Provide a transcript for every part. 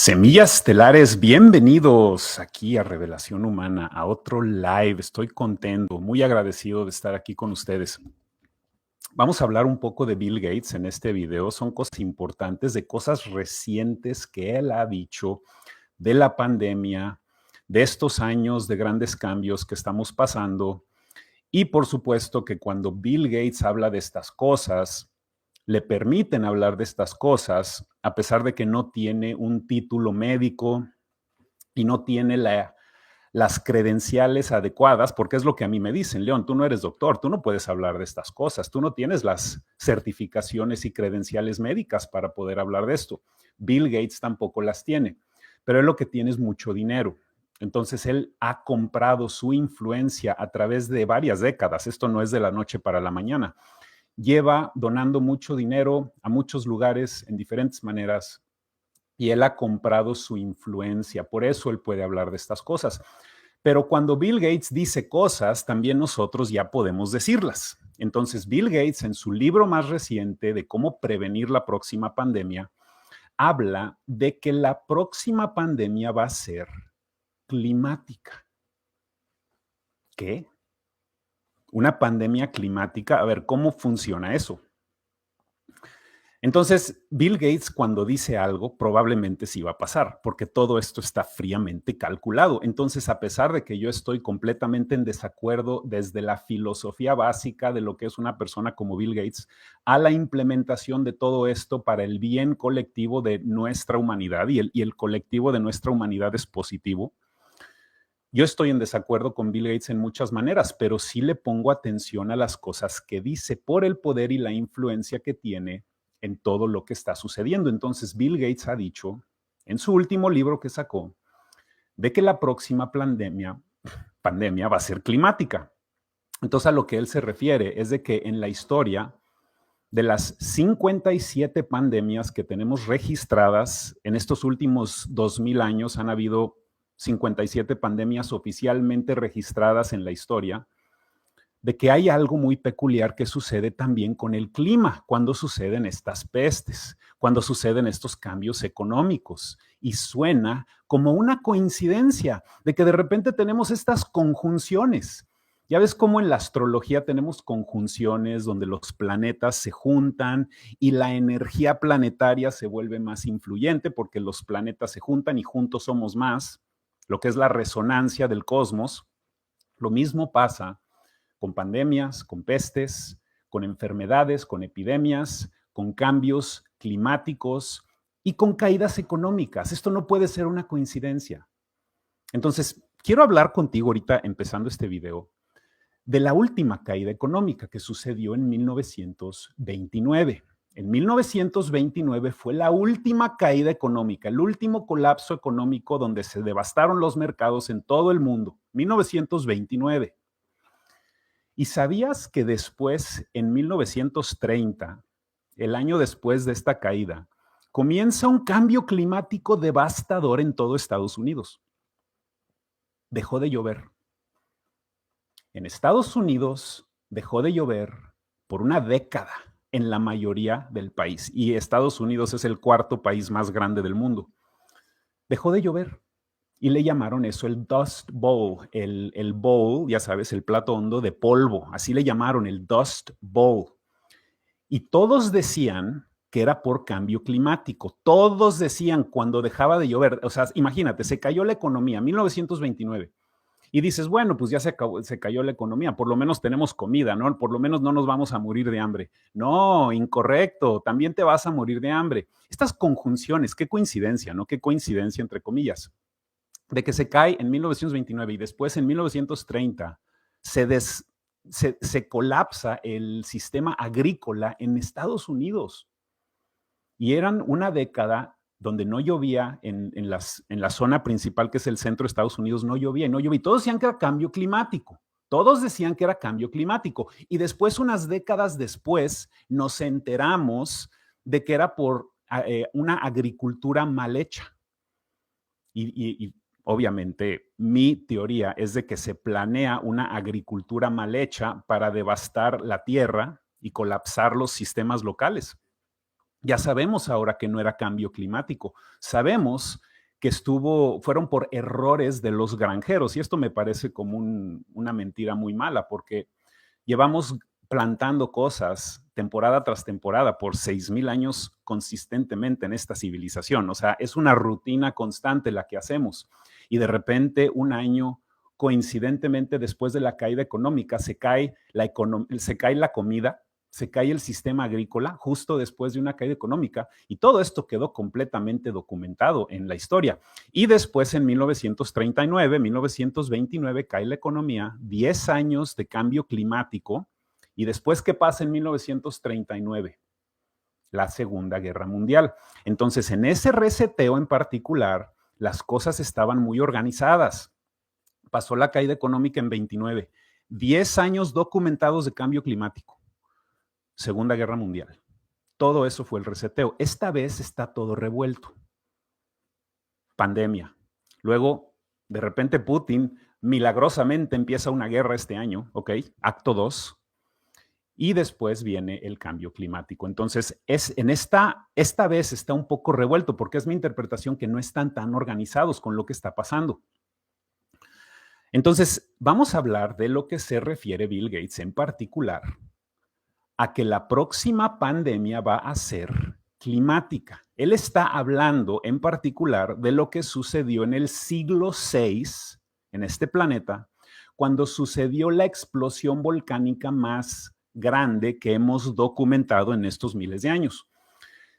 Semillas estelares, bienvenidos aquí a Revelación Humana, a otro live. Estoy contento, muy agradecido de estar aquí con ustedes. Vamos a hablar un poco de Bill Gates en este video. Son cosas importantes, de cosas recientes que él ha dicho, de la pandemia, de estos años de grandes cambios que estamos pasando. Y por supuesto que cuando Bill Gates habla de estas cosas, le permiten hablar de estas cosas, a pesar de que no tiene un título médico y no tiene las credenciales adecuadas, porque es lo que a mí me dicen: León, tú no eres doctor, tú no puedes hablar de estas cosas, tú no tienes las certificaciones y credenciales médicas para poder hablar de esto. Bill Gates tampoco las tiene, pero él lo que tiene es mucho dinero. Entonces él ha comprado su influencia a través de varias décadas. Esto no es de la noche para la mañana. Lleva donando mucho dinero a muchos lugares en diferentes maneras y él ha comprado su influencia. Por eso él puede hablar de estas cosas. Pero cuando Bill Gates dice cosas, también nosotros ya podemos decirlas. Entonces, Bill Gates, en su libro más reciente de cómo prevenir la próxima pandemia, habla de que la próxima pandemia va a ser climática. ¿Qué? Una pandemia climática. A ver, ¿cómo funciona eso? Entonces, Bill Gates, cuando dice algo, probablemente sí va a pasar, porque todo esto está fríamente calculado. Entonces, a pesar de que yo estoy completamente en desacuerdo desde la filosofía básica de lo que es una persona como Bill Gates, a la implementación de todo esto para el bien colectivo de nuestra humanidad, y el colectivo de nuestra humanidad es positivo. Yo estoy en desacuerdo con Bill Gates en muchas maneras, pero sí le pongo atención a las cosas que dice por el poder y la influencia que tiene en todo lo que está sucediendo. Entonces, Bill Gates ha dicho en su último libro que sacó de que la próxima pandemia va a ser climática. Entonces, a lo que él se refiere es de que en la historia de las 57 pandemias que tenemos registradas en estos últimos 2000 años, han habido 57 pandemias oficialmente registradas en la historia, de que hay algo muy peculiar que sucede también con el clima cuando suceden estas pestes, cuando suceden estos cambios económicos. Y suena como una coincidencia de que de repente tenemos estas conjunciones. Ya ves cómo en la astrología tenemos conjunciones donde los planetas se juntan y la energía planetaria se vuelve más influyente porque los planetas se juntan y juntos somos más, lo que es la resonancia del cosmos. Lo mismo pasa con pandemias, con pestes, con enfermedades, con epidemias, con cambios climáticos y con caídas económicas. Esto no puede ser una coincidencia. Entonces, quiero hablar contigo ahorita, empezando este video, de la última caída económica que sucedió en 1929. En 1929 fue la última caída económica, el último colapso económico donde se devastaron los mercados en todo el mundo. 1929. ¿Y sabías que después, en 1930, el año después de esta caída, comienza un cambio climático devastador en todo Estados Unidos? Dejó de llover. En Estados Unidos dejó de llover por una década en la mayoría del país, y Estados Unidos es el cuarto país más grande del mundo. Dejó de llover. Y le llamaron eso el Dust Bowl, el bowl, ya sabes, el plato hondo de polvo. Así le llamaron, el Dust Bowl. Y todos decían que era por cambio climático. Todos decían cuando dejaba de llover. O sea, imagínate, se cayó la economía, 1929. Y dices, bueno, pues ya se cayó la economía, por lo menos tenemos comida, ¿no? Por lo menos no nos vamos a morir de hambre. No, incorrecto, también te vas a morir de hambre. Estas conjunciones, qué coincidencia, ¿no? Qué coincidencia, entre comillas, de que se cae en 1929 y después en 1930 se colapsa el sistema agrícola en Estados Unidos. Y eran una década donde no llovía en la zona principal, que es el centro de Estados Unidos, no llovía y no llovía. Y todos decían que era cambio climático. Todos decían que era cambio climático. Y después, unas décadas después, nos enteramos de que era por una agricultura mal hecha. Y obviamente mi teoría es de que se planea una agricultura mal hecha para devastar la tierra y colapsar los sistemas locales. Ya sabemos ahora que no era cambio climático. Sabemos que fueron por errores de los granjeros. Y esto me parece como una mentira muy mala, porque llevamos plantando cosas temporada tras temporada por 6,000 años consistentemente en esta civilización. O sea, es una rutina constante la que hacemos. Y de repente, un año, coincidentemente, después de la caída económica, se cae la comida, se cae el sistema agrícola justo después de una caída económica, y todo esto quedó completamente documentado en la historia. Y después, en 1939, 1929, cae la economía, 10 años de cambio climático, y después, ¿qué pasa en 1939? La Segunda Guerra Mundial. Entonces, en ese reseteo en particular, las cosas estaban muy organizadas. Pasó la caída económica en 29, 10 años documentados de cambio climático. Segunda Guerra Mundial. Todo eso fue el reseteo. Esta vez está todo revuelto. Pandemia. Luego, de repente, Putin milagrosamente empieza una guerra este año, ¿ok? Acto 2. Y después viene el cambio climático. Entonces, esta vez está un poco revuelto, porque es mi interpretación que no están tan organizados con lo que está pasando. Entonces, vamos a hablar de lo que se refiere Bill Gates en particular a que la próxima pandemia va a ser climática. Él está hablando en particular de lo que sucedió en el siglo VI en este planeta, cuando sucedió la explosión volcánica más grande que hemos documentado en estos miles de años.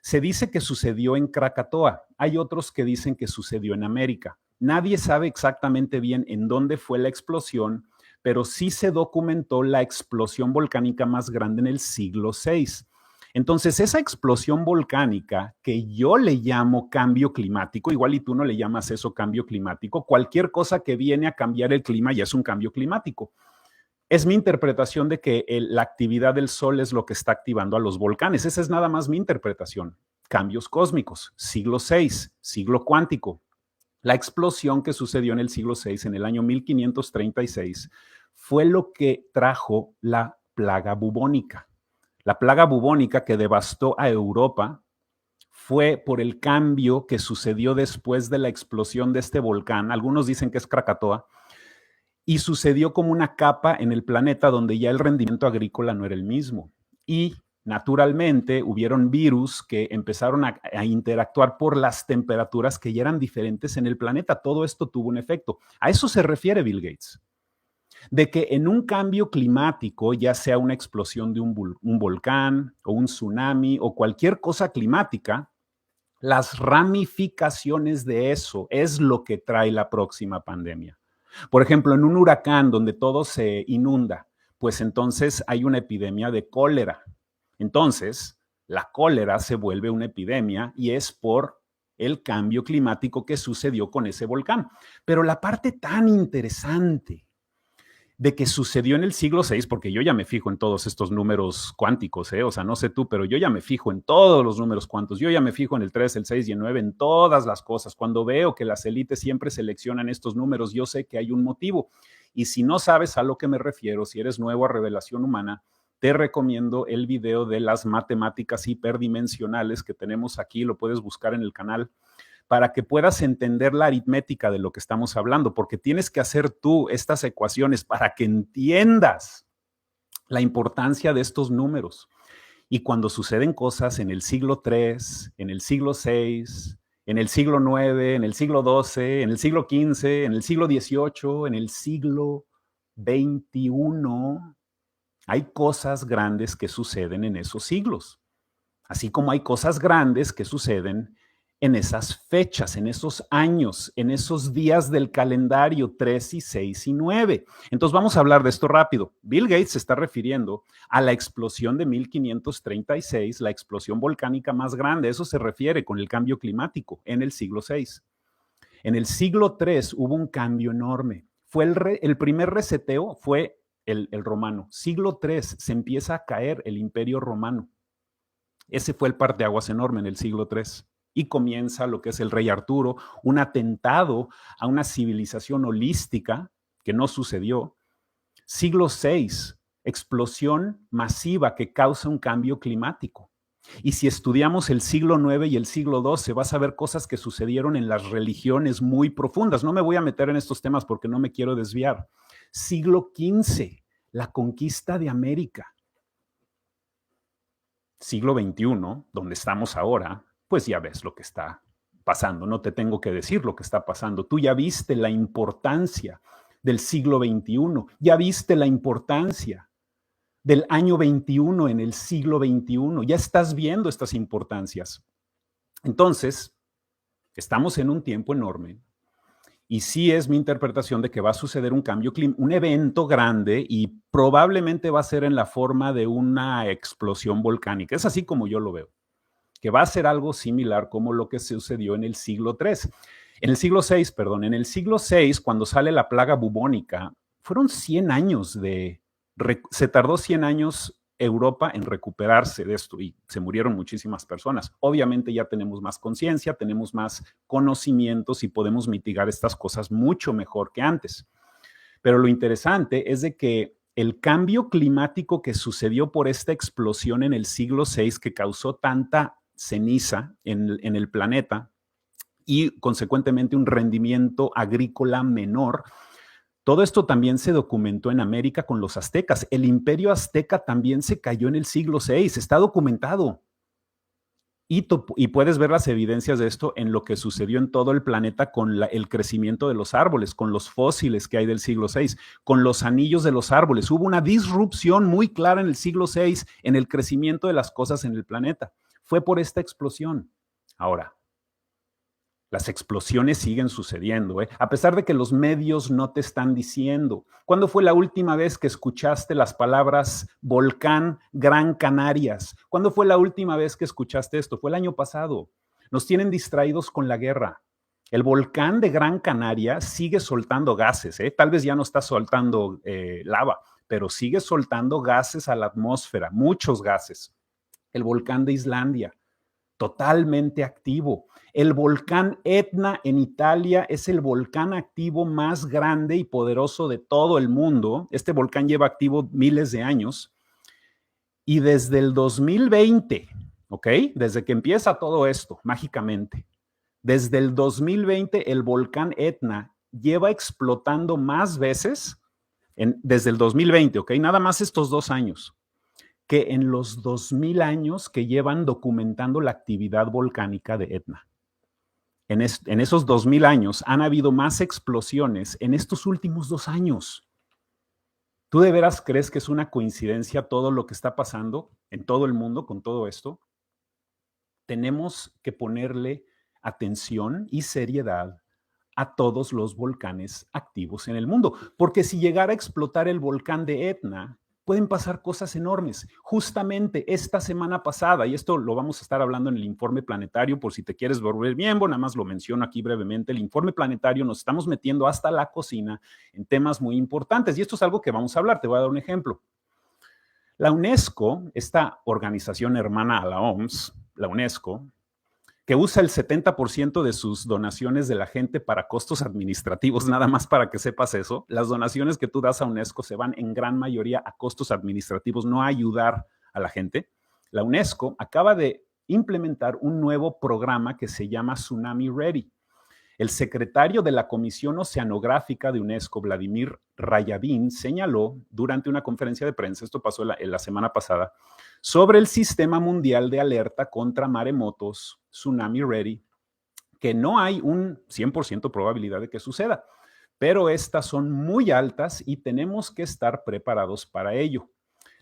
Se dice que sucedió en Krakatoa. Hay otros que dicen que sucedió en América. Nadie sabe exactamente bien en dónde fue la explosión, pero sí se documentó la explosión volcánica más grande en el siglo VI. Entonces, esa explosión volcánica, que yo le llamo cambio climático, igual y tú no le llamas eso cambio climático, cualquier cosa que viene a cambiar el clima ya es un cambio climático. Es mi interpretación de que la actividad del Sol es lo que está activando a los volcanes. Esa es nada más mi interpretación. Cambios cósmicos, siglo VI, siglo cuántico. La explosión que sucedió en el siglo VI, en el año 1536, fue lo que trajo la plaga bubónica. La plaga bubónica que devastó a Europa fue por el cambio que sucedió después de la explosión de este volcán. Algunos dicen que es Krakatoa, y sucedió como una capa en el planeta donde ya el rendimiento agrícola no era el mismo. Y naturalmente hubieron virus que empezaron a interactuar por las temperaturas que ya eran diferentes en el planeta. Todo esto tuvo un efecto. A eso se refiere Bill Gates. De que en un cambio climático, ya sea una explosión de un volcán o un tsunami o cualquier cosa climática, las ramificaciones de eso es lo que trae la próxima pandemia. Por ejemplo, en un huracán donde todo se inunda, pues entonces hay una epidemia de cólera. Entonces, la cólera se vuelve una epidemia y es por el cambio climático que sucedió con ese volcán. Pero la parte tan interesante de que sucedió en el siglo VI, porque yo ya me fijo en todos estos números cuánticos, o sea, no sé tú, pero yo ya me fijo en todos los números cuánticos, yo ya me fijo en el 3, el 6 y el 9, en todas las cosas. Cuando veo que las élites siempre seleccionan estos números, yo sé que hay un motivo. Y si no sabes a lo que me refiero, si eres nuevo a Revelación Humana, te recomiendo el video de las matemáticas hiperdimensionales que tenemos aquí, lo puedes buscar en el canal, para que puedas entender la aritmética de lo que estamos hablando, porque tienes que hacer tú estas ecuaciones para que entiendas la importancia de estos números. Y cuando suceden cosas en el siglo III, en el siglo VI, en el siglo IX, en el siglo XII, en el siglo XV, en el siglo XVIII, en el siglo XXI, hay cosas grandes que suceden en esos siglos, así como hay cosas grandes que suceden en esas fechas, en esos años, en esos días del calendario 3 y 6 y 9. Entonces vamos a hablar de esto rápido. Bill Gates se está refiriendo a la explosión de 1536, la explosión volcánica más grande. Eso se refiere con el cambio climático en el siglo VI. En el siglo III hubo un cambio enorme. Fue el primer reseteo fue el romano. Siglo III se empieza a caer el imperio romano. Ese fue el parteaguas enorme en el siglo III. Y comienza lo que es el rey Arturo, un atentado a una civilización holística que no sucedió. Siglo VI, explosión masiva que causa un cambio climático. Y si estudiamos el siglo IX y el siglo XII, vas a ver cosas que sucedieron en las religiones muy profundas. No me voy a meter en estos temas porque no me quiero desviar. Siglo XV, la conquista de América. Siglo XXI, donde estamos ahora, pues ya ves lo que está pasando. No te tengo que decir lo que está pasando. Tú ya viste la importancia del siglo XXI, ya viste la importancia del año 21 en el siglo XXI. Ya estás viendo estas importancias. Entonces, estamos en un tiempo enorme y sí es mi interpretación de que va a suceder un cambio, un evento grande y probablemente va a ser en la forma de una explosión volcánica. Es así como yo lo veo, que va a ser algo similar como lo que sucedió en el siglo III. En el siglo VI, perdón, en el siglo VI, cuando sale la plaga bubónica, fueron 100 años se tardó 100 años Europa en recuperarse de esto y se murieron muchísimas personas. Obviamente ya tenemos más conciencia, tenemos más conocimientos y podemos mitigar estas cosas mucho mejor que antes. Pero lo interesante es de que el cambio climático que sucedió por esta explosión en el siglo VI, que causó tanta ceniza en el planeta y consecuentemente un rendimiento agrícola menor, todo esto también se documentó en América con los aztecas. El imperio azteca también se cayó en el siglo VI, está documentado. Y puedes ver las evidencias de esto en lo que sucedió en todo el planeta con el crecimiento de los árboles, con los fósiles que hay del siglo VI, con los anillos de los árboles. Hubo una disrupción muy clara en el siglo VI en el crecimiento de las cosas en el planeta. Fue por esta explosión. Ahora, las explosiones siguen sucediendo, ¿eh? A pesar de que los medios no te están diciendo. ¿Cuándo fue la última vez que escuchaste las palabras volcán Gran Canarias? ¿Cuándo fue la última vez que escuchaste esto? Fue el año pasado. Nos tienen distraídos con la guerra. El volcán de Gran Canaria sigue soltando gases, ¿eh? Tal vez ya no está soltando lava, pero sigue soltando gases a la atmósfera, muchos gases. El volcán de Islandia, totalmente activo. El volcán Etna en Italia es el volcán activo más grande y poderoso de todo el mundo. Este volcán lleva activo miles de años. Y desde el 2020, ¿ok? Desde que empieza todo esto, mágicamente, desde el 2020 el volcán Etna lleva explotando más veces, desde el 2020, ¿ok? Nada más estos 2 años, que en los 2000 años que llevan documentando la actividad volcánica de Etna. En esos 2000 años han habido más explosiones en estos últimos 2 años. ¿Tú de veras crees que es una coincidencia todo lo que está pasando en todo el mundo con todo esto? Tenemos que ponerle atención y seriedad a todos los volcanes activos en el mundo, porque si llegara a explotar el volcán de Etna, pueden pasar cosas enormes. Justamente esta semana pasada, y esto lo vamos a estar hablando en el informe planetario, por si te quieres volver miembro, nada más lo menciono aquí brevemente, el informe planetario nos estamos metiendo hasta la cocina en temas muy importantes, y esto es algo que vamos a hablar, te voy a dar un ejemplo. La UNESCO, esta organización hermana a la OMS, la UNESCO, que usa el 70% de sus donaciones de la gente para costos administrativos, nada más para que sepas eso. Las donaciones que tú das a UNESCO se van en gran mayoría a costos administrativos, no a ayudar a la gente. La UNESCO acaba de implementar un nuevo programa que se llama Tsunami Ready. El secretario de la Comisión Oceanográfica de UNESCO, Vladimir Rayavin, señaló durante una conferencia de prensa, esto pasó la semana pasada, sobre el Sistema Mundial de Alerta contra Maremotos, Tsunami Ready, que no hay un 100% probabilidad de que suceda, pero estas son muy altas y tenemos que estar preparados para ello.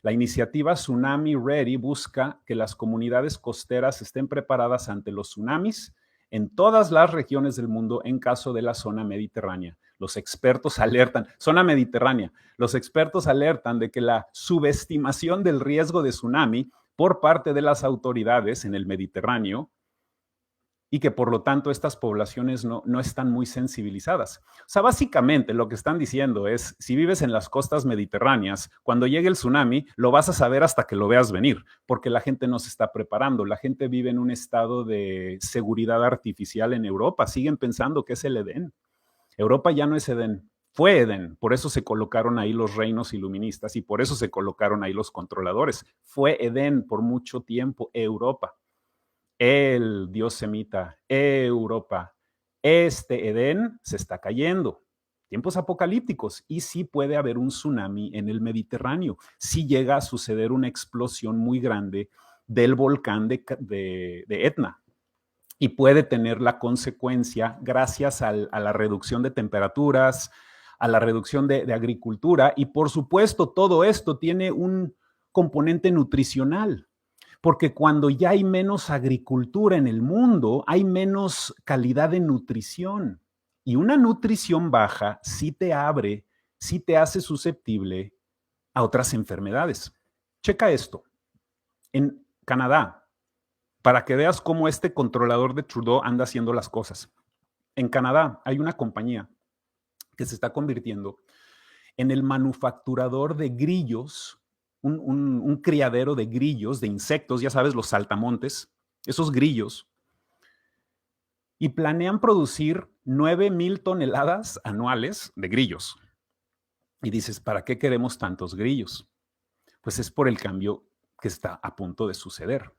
La iniciativa Tsunami Ready busca que las comunidades costeras estén preparadas ante los tsunamis en todas las regiones del mundo en caso de la zona mediterránea. Los expertos alertan, zona mediterránea, los expertos alertan de que la subestimación del riesgo de tsunami por parte de las autoridades en el Mediterráneo y que por lo tanto estas poblaciones no están muy sensibilizadas. O sea, básicamente lo que están diciendo es, si vives en las costas mediterráneas, cuando llegue el tsunami, lo vas a saber hasta que lo veas venir, porque la gente no se está preparando, la gente vive en un estado de seguridad artificial en Europa, siguen pensando que es el Edén. Europa ya no es Edén. Fue Edén, por eso se colocaron ahí los reinos iluministas y por eso se colocaron ahí los controladores. Fue Edén por mucho tiempo, Europa. El dios semita, Europa. Este Edén se está cayendo. Tiempos apocalípticos y sí puede haber un tsunami en el Mediterráneo. Sí llega a suceder una explosión muy grande del volcán de Etna y puede tener la consecuencia gracias a la reducción de temperaturas, a la reducción de agricultura y por supuesto todo esto tiene un componente nutricional porque cuando ya hay menos agricultura en el mundo, hay menos calidad de nutrición. Y una nutrición baja sí te abre, sí te hace susceptible a otras enfermedades. Checa esto. En Canadá, para que veas cómo este controlador de Trudeau anda haciendo las cosas. En Canadá hay una compañía que se está convirtiendo en el manufacturador de grillos, un criadero de grillos, de insectos, ya sabes, los saltamontes, esos grillos, y planean producir 9,000 toneladas anuales de grillos. Y dices, ¿para qué queremos tantos grillos? Pues es por el cambio que está a punto de suceder.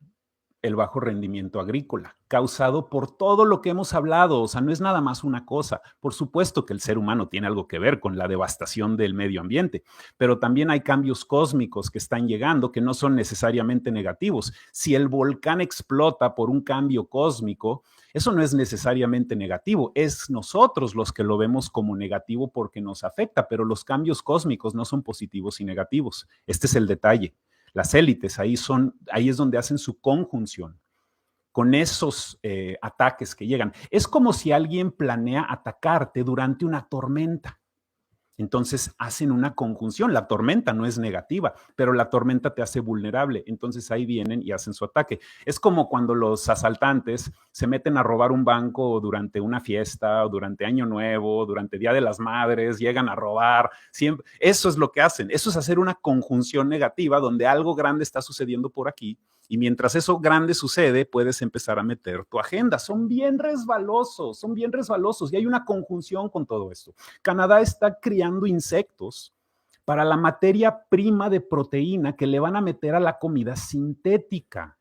El bajo rendimiento agrícola, causado por todo lo que hemos hablado. O sea, no es nada más una cosa. Por supuesto que el ser humano tiene algo que ver con la devastación del medio ambiente, pero también hay cambios cósmicos que están llegando que no son necesariamente negativos. Si el volcán explota por un cambio cósmico, eso no es necesariamente negativo. Es nosotros los que lo vemos como negativo porque nos afecta, pero los cambios cósmicos no son positivos y negativos. Este es el detalle. Las élites, ahí es donde hacen su conjunción con esos ataques que llegan. Es como si alguien planea atacarte durante una tormenta. Entonces hacen una conjunción. La tormenta no es negativa, pero la tormenta te hace vulnerable. Entonces ahí vienen y hacen su ataque. Es como cuando los asaltantes se meten a robar un banco durante una fiesta, o durante Año Nuevo, durante Día de las Madres, llegan a robar. Siempre. Eso es lo que hacen. Eso es hacer una conjunción negativa donde algo grande está sucediendo por aquí. Y mientras eso grande sucede, puedes empezar a meter tu agenda. Son bien resbalosos y hay una conjunción con todo esto. Canadá está criando insectos para la materia prima de proteína que le van a meter a la comida sintética.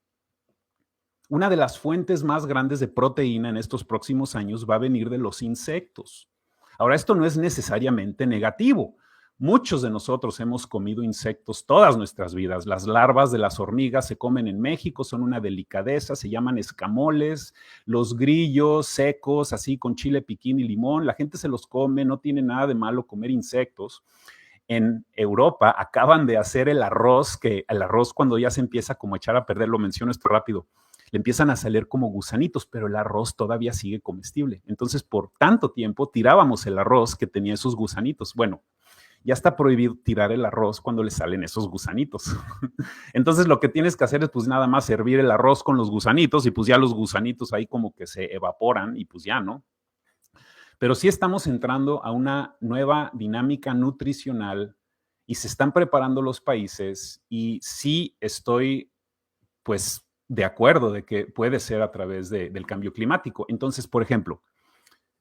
Una de las fuentes más grandes de proteína en estos próximos años va a venir de los insectos. Ahora, esto no es necesariamente negativo. Muchos de nosotros hemos comido insectos todas nuestras vidas. Las larvas de las hormigas se comen en México, son una delicadeza, se llaman escamoles. Los grillos secos, así con chile piquín y limón, la gente se los come, no tiene nada de malo comer insectos. En Europa acaban de hacer el arroz, que el arroz cuando ya se empieza como a echar a perder, lo menciono esto rápido, le empiezan a salir como gusanitos, pero el arroz todavía sigue comestible. Entonces, por tanto tiempo tirábamos el arroz que tenía esos gusanitos. Bueno, ya está prohibido tirar el arroz cuando le salen esos gusanitos. Entonces lo que tienes que hacer es pues nada más servir el arroz con los gusanitos y pues ya los gusanitos ahí como que se evaporan y pues ya, ¿no? Pero sí estamos entrando a una nueva dinámica nutricional y se están preparando los países y sí estoy pues de acuerdo de que puede ser a través del cambio climático. Entonces, por ejemplo,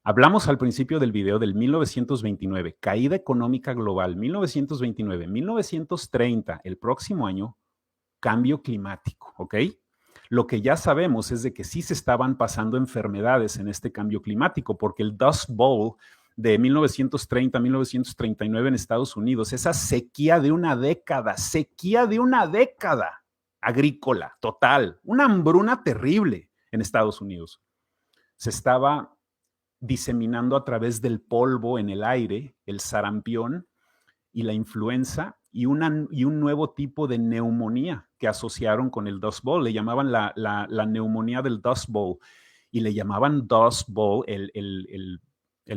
hablamos al principio del video del 1929, caída económica global, 1929, 1930, el próximo año, cambio climático, ¿ok? Lo que ya sabemos es de que sí se estaban pasando enfermedades en este cambio climático, porque el Dust Bowl de 1930 1939 en Estados Unidos, esa sequía de una década agrícola, total, una hambruna terrible en Estados Unidos. Se estaba diseminando a través del polvo en el aire, el sarampión y la influenza y un nuevo tipo de neumonía que asociaron con el Dust Bowl. Le llamaban la neumonía del Dust Bowl y le llamaban Dust Bowl, el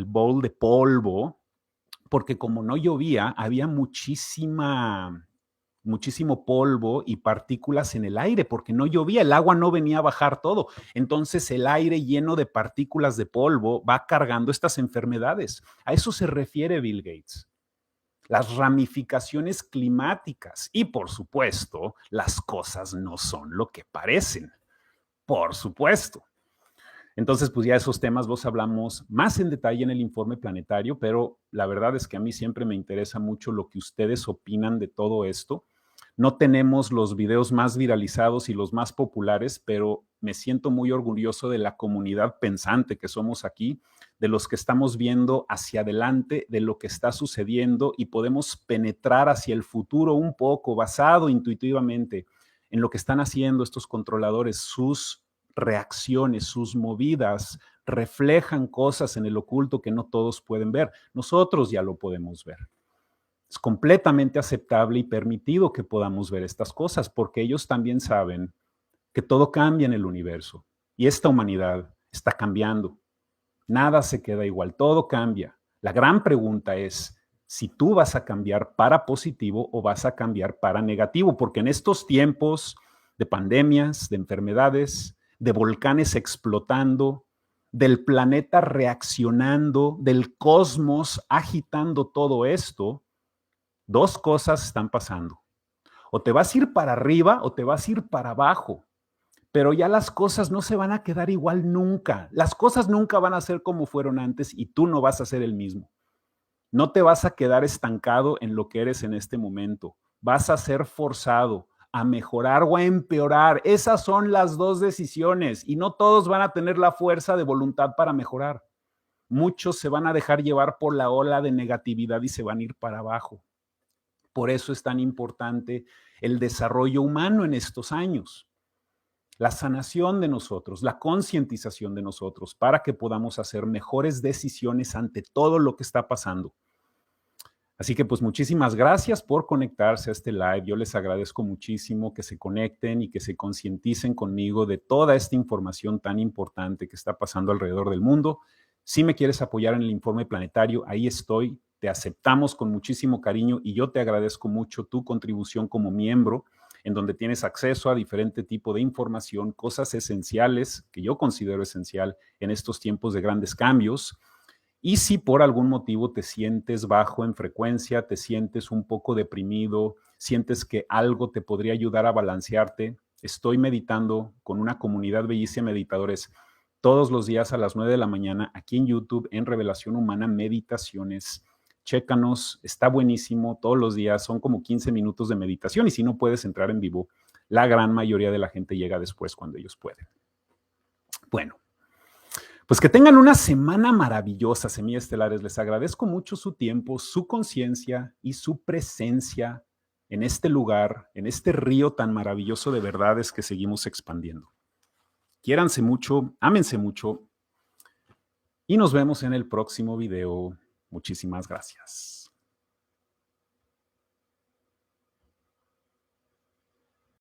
bowl de polvo, porque como no llovía, había muchísimo polvo y partículas en el aire, porque no llovía, el agua no venía a bajar todo. Entonces el aire lleno de partículas de polvo va cargando estas enfermedades. A eso se refiere Bill Gates. Las ramificaciones climáticas y, por supuesto, las cosas no son lo que parecen. Por supuesto. Entonces, pues ya esos temas los hablamos más en detalle en el informe planetario, pero la verdad es que a mí siempre me interesa mucho lo que ustedes opinan de todo esto. No tenemos los videos más viralizados y los más populares, pero me siento muy orgulloso de la comunidad pensante que somos aquí, de los que estamos viendo hacia adelante, de lo que está sucediendo y podemos penetrar hacia el futuro un poco, basado intuitivamente en lo que están haciendo estos controladores. Sus reacciones, sus movidas reflejan cosas en el oculto que no todos pueden ver. Nosotros ya lo podemos ver. Es completamente aceptable y permitido que podamos ver estas cosas, porque ellos también saben que todo cambia en el universo y esta humanidad está cambiando. Nada se queda igual, todo cambia. La gran pregunta es si tú vas a cambiar para positivo o vas a cambiar para negativo, porque en estos tiempos de pandemias, de enfermedades, de volcanes explotando, del planeta reaccionando, del cosmos agitando todo esto, dos cosas están pasando. O te vas a ir para arriba o te vas a ir para abajo. Pero ya las cosas no se van a quedar igual nunca. Las cosas nunca van a ser como fueron antes y tú no vas a ser el mismo. No te vas a quedar estancado en lo que eres en este momento. Vas a ser forzado a mejorar o a empeorar. Esas son las dos decisiones y no todos van a tener la fuerza de voluntad para mejorar. Muchos se van a dejar llevar por la ola de negatividad y se van a ir para abajo. Por eso es tan importante el desarrollo humano en estos años, la sanación de nosotros, la concientización de nosotros para que podamos hacer mejores decisiones ante todo lo que está pasando. Así que pues muchísimas gracias por conectarse a este live. Yo les agradezco muchísimo que se conecten y que se concienticen conmigo de toda esta información tan importante que está pasando alrededor del mundo. Si me quieres apoyar en el informe planetario, ahí estoy. Te aceptamos con muchísimo cariño y yo te agradezco mucho tu contribución como miembro, en donde tienes acceso a diferente tipo de información, cosas esenciales que yo considero esencial en estos tiempos de grandes cambios. Y si por algún motivo te sientes bajo en frecuencia, te sientes un poco deprimido, sientes que algo te podría ayudar a balancearte, estoy meditando con una comunidad bellísima de meditadores todos los días a las 9 de la mañana aquí en YouTube en Revelación Humana Meditaciones. Chécanos, está buenísimo, todos los días son como 15 minutos de meditación y si no puedes entrar en vivo, la gran mayoría de la gente llega después cuando ellos pueden. Bueno, pues que tengan una semana maravillosa, semillas estelares. Les agradezco mucho su tiempo, su conciencia y su presencia en este lugar, en este río tan maravilloso de verdades que seguimos expandiendo. Quiéranse mucho, ámense mucho y nos vemos en el próximo video. Muchísimas gracias.